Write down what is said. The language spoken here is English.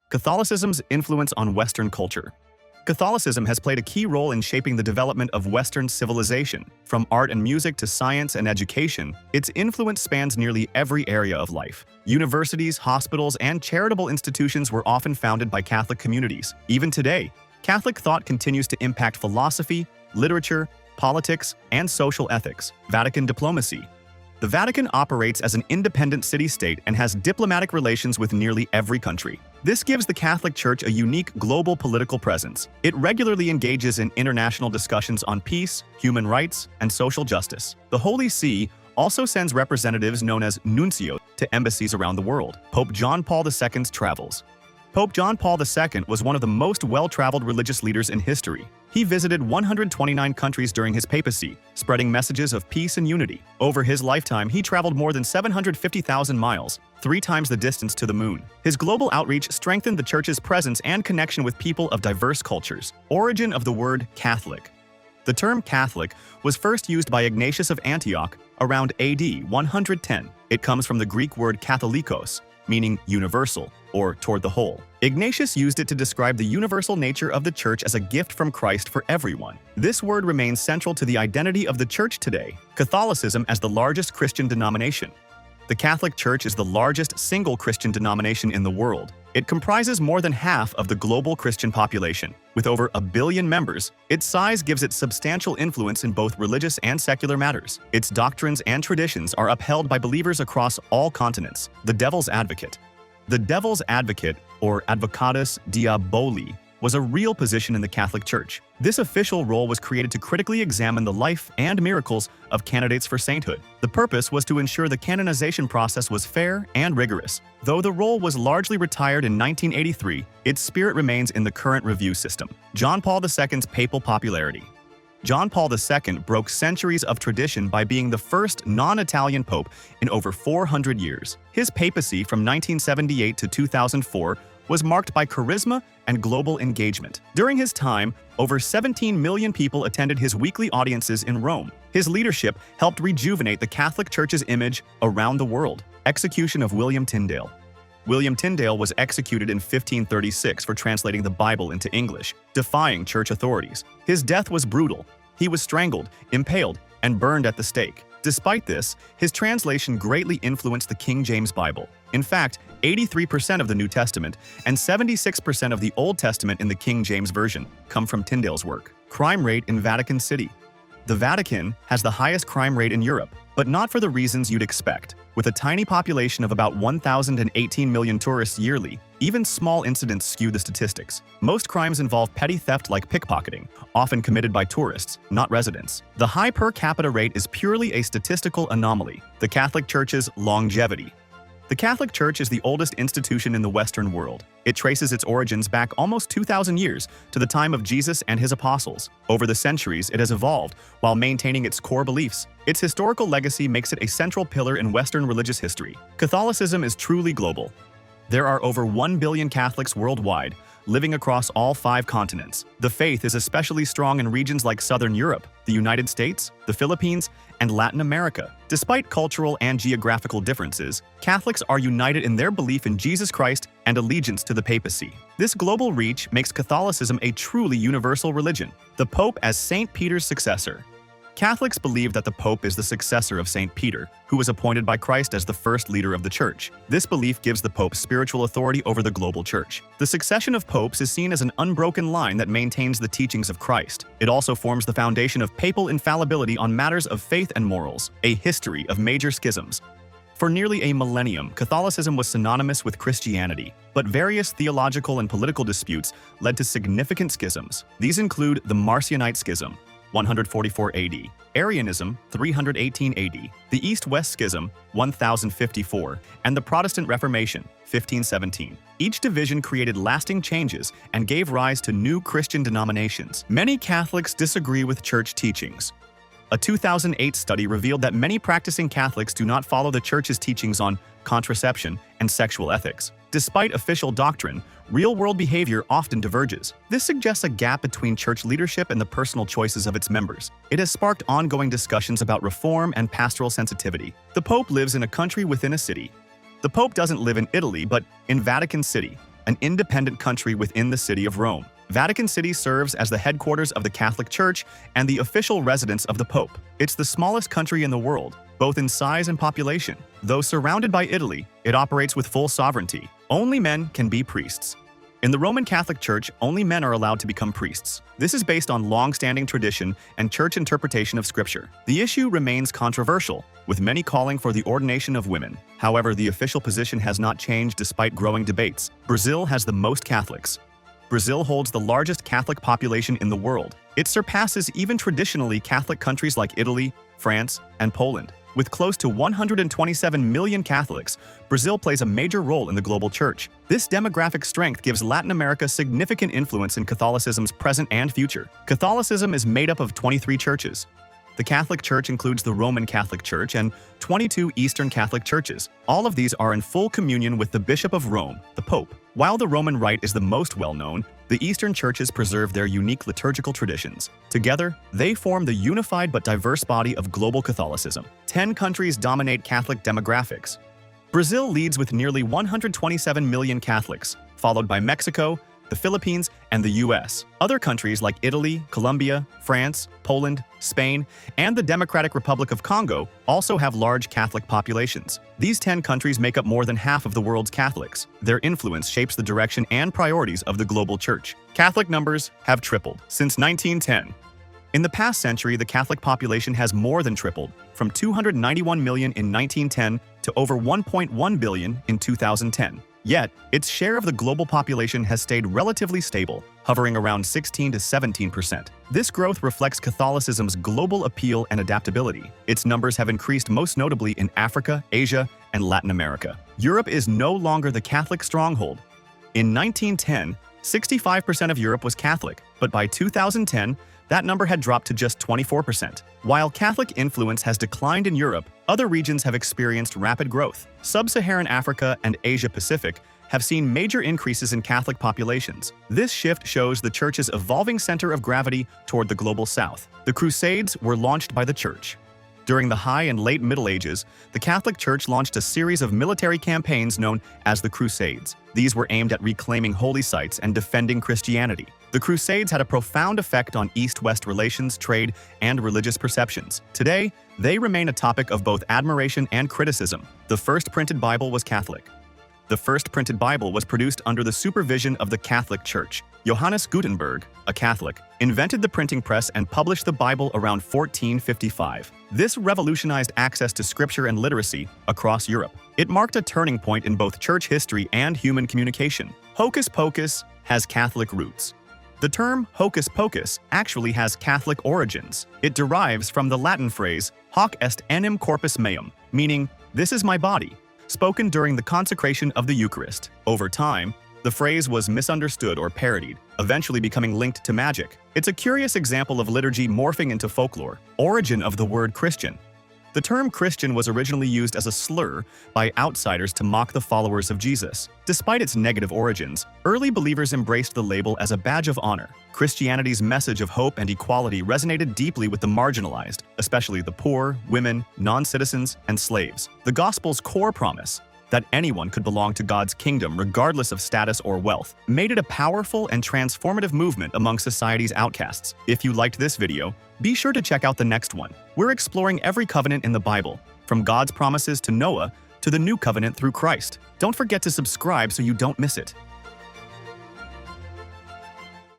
Catholicism's influence on Western culture. Catholicism has played a key role in shaping the development of Western civilization. From art and music to science and education, its influence spans nearly every area of life. Universities, hospitals, and charitable institutions were often founded by Catholic communities. Even today, Catholic thought continues to impact philosophy, literature, politics, and social ethics. Vatican Diplomacy. The Vatican operates as an independent city-state and has diplomatic relations with nearly every country. This gives the Catholic Church a unique global political presence. It regularly engages in international discussions on peace, human rights, and social justice. The Holy See also sends representatives known as nuncios to embassies around the world. Pope John Paul II's travels. Pope John Paul II was one of the most well-traveled religious leaders in history. He visited 129 countries during his papacy, spreading messages of peace and unity. Over his lifetime, he traveled more than 750,000 miles, 3 times the distance to the moon. His global outreach strengthened the Church's presence and connection with people of diverse cultures. Origin of the word Catholic. The term Catholic was first used by Ignatius of Antioch around AD 110. It comes from the Greek word katholikos, meaning universal, or toward the whole. Ignatius used it to describe the universal nature of the Church as a gift from Christ for everyone. This word remains central to the identity of the Church today. Catholicism as the largest Christian denomination. The Catholic Church is the largest single Christian denomination in the world. It comprises more than half of the global Christian population. With over 1 billion members, its size gives it substantial influence in both religious and secular matters. Its doctrines and traditions are upheld by believers across all continents. The Devil's Advocate. The Devil's Advocate, or Advocatus Diaboli, was a real position in the Catholic Church. This official role was created to critically examine the life and miracles of candidates for sainthood. The purpose was to ensure the canonization process was fair and rigorous. Though the role was largely retired in 1983, its spirit remains in the current review system. John Paul II's papal popularity. John Paul II broke centuries of tradition by being the first non-Italian pope in over 400 years. His papacy from 1978 to 2004 was marked by charisma and global engagement. During his time, over 17 million people attended his weekly audiences in Rome. His leadership helped rejuvenate the Catholic Church's image around the world. Execution of William Tyndale. William Tyndale was executed in 1536 for translating the Bible into English, defying church authorities. His death was brutal. He was strangled, impaled, and burned at the stake. Despite this, his translation greatly influenced the King James Bible. In fact, 83% of the New Testament and 76% of the Old Testament in the King James Version come from Tyndale's work. Crime rate in Vatican City. The Vatican has the highest crime rate in Europe, but not for the reasons you'd expect. With a tiny population of about 1,018 million tourists yearly, even small incidents skew the statistics. Most crimes involve petty theft like pickpocketing, often committed by tourists, not residents. The high per capita rate is purely a statistical anomaly. The Catholic Church's longevity. The Catholic Church is the oldest institution in the Western world. It traces its origins back almost 2,000 years to the time of Jesus and his apostles. Over the centuries, it has evolved while maintaining its core beliefs. Its historical legacy makes it a central pillar in Western religious history. Catholicism is truly global. There are over 1 billion Catholics worldwide, living across all 5 continents. The faith is especially strong in regions like Southern Europe, the United States, the Philippines, and Latin America. Despite cultural and geographical differences, Catholics are united in their belief in Jesus Christ and allegiance to the papacy. This global reach makes Catholicism a truly universal religion. The Pope as St. Peter's successor. Catholics believe that the Pope is the successor of St. Peter, who was appointed by Christ as the first leader of the Church. This belief gives the Pope spiritual authority over the global Church. The succession of popes is seen as an unbroken line that maintains the teachings of Christ. It also forms the foundation of papal infallibility on matters of faith and morals, a history of major schisms. For nearly a millennium, Catholicism was synonymous with Christianity, but various theological and political disputes led to significant schisms. These include the Marcionite Schism, 144 AD, Arianism, 318 AD, the East-West Schism, 1054, and the Protestant Reformation, 1517. Each division created lasting changes and gave rise to new Christian denominations. Many Catholics disagree with church teachings. A 2008 study revealed that many practicing Catholics do not follow the Church's teachings on contraception and sexual ethics. Despite official doctrine, real-world behavior often diverges. This suggests a gap between church leadership and the personal choices of its members. It has sparked ongoing discussions about reform and pastoral sensitivity. The Pope lives in a country within a city. The Pope doesn't live in Italy, but in Vatican City. an independent country within the city of Rome. Vatican City serves as the headquarters of the Catholic Church and the official residence of the Pope. It's the smallest country in the world, both in size and population. Though surrounded by Italy, it operates with full sovereignty. Only men can be priests. In the Roman Catholic Church, only men are allowed to become priests. This is based on long-standing tradition and church interpretation of Scripture. The issue remains controversial, with many calling for the ordination of women. However, the official position has not changed despite growing debates. Brazil has the most Catholics. Brazil holds the largest Catholic population in the world. It surpasses even traditionally Catholic countries like Italy, France, and Poland. With close to 127 million Catholics, Brazil plays a major role in the global church. This demographic strength gives Latin America significant influence in Catholicism's present and future. Catholicism is made up of 23 churches. The Catholic Church includes the Roman Catholic Church and 22 Eastern Catholic churches. All of these are in full communion with the Bishop of Rome, the Pope. While the Roman Rite is the most well-known, the Eastern churches preserve their unique liturgical traditions. Together, they form the unified but diverse body of global Catholicism. 10 countries dominate Catholic demographics. Brazil leads with nearly 127 million Catholics, followed by Mexico, the Philippines, and the US. Other countries like Italy, Colombia, France, Poland, Spain, and the Democratic Republic of Congo also have large Catholic populations. These 10 countries make up more than half of the world's Catholics. Their influence shapes the direction and priorities of the global church. Catholic numbers have tripled since 1910. In the past century, the Catholic population has more than tripled, from 291 million in 1910 to over 1.1 billion in 2010. Yet, its share of the global population has stayed relatively stable, hovering around 16 to 17%. This growth reflects Catholicism's global appeal and adaptability. Its numbers have increased most notably in Africa, Asia, and Latin America. Europe is no longer the Catholic stronghold. In 1910, 65% of Europe was Catholic, but by 2010, that number had dropped to just 24%. While Catholic influence has declined in Europe, other regions have experienced rapid growth. Sub-Saharan Africa and Asia-Pacific have seen major increases in Catholic populations. This shift shows the Church's evolving center of gravity toward the global South. The Crusades were launched by the Church. During the High and Late Middle Ages, the Catholic Church launched a series of military campaigns known as the Crusades. These were aimed at reclaiming holy sites and defending Christianity. The Crusades had a profound effect on East-West relations, trade, and religious perceptions. Today, they remain a topic of both admiration and criticism. The first printed Bible was Catholic. The first printed Bible was produced under the supervision of the Catholic Church. Johannes Gutenberg, a Catholic, invented the printing press and published the Bible around 1455. This revolutionized access to scripture and literacy across Europe. It marked a turning point in both church history and human communication. Hocus Pocus has Catholic roots. The term Hocus Pocus actually has Catholic origins. It derives from the Latin phrase hoc est enim corpus meum, meaning, "This is my body," spoken during the consecration of the Eucharist. Over time, the phrase was misunderstood or parodied, eventually becoming linked to magic. It's a curious example of liturgy morphing into folklore. Origin of the word Christian. The term Christian was originally used as a slur by outsiders to mock the followers of Jesus. Despite its negative origins, early believers embraced the label as a badge of honor. Christianity's message of hope and equality resonated deeply with the marginalized, especially the poor, women, non-citizens, and slaves. The Gospel's core promise, that anyone could belong to God's kingdom regardless of status or wealth, made it a powerful and transformative movement among society's outcasts. If you liked this video, be sure to check out the next one. We're exploring every covenant in the Bible, from God's promises to Noah to the new covenant through Christ. Don't forget to subscribe so you don't miss it.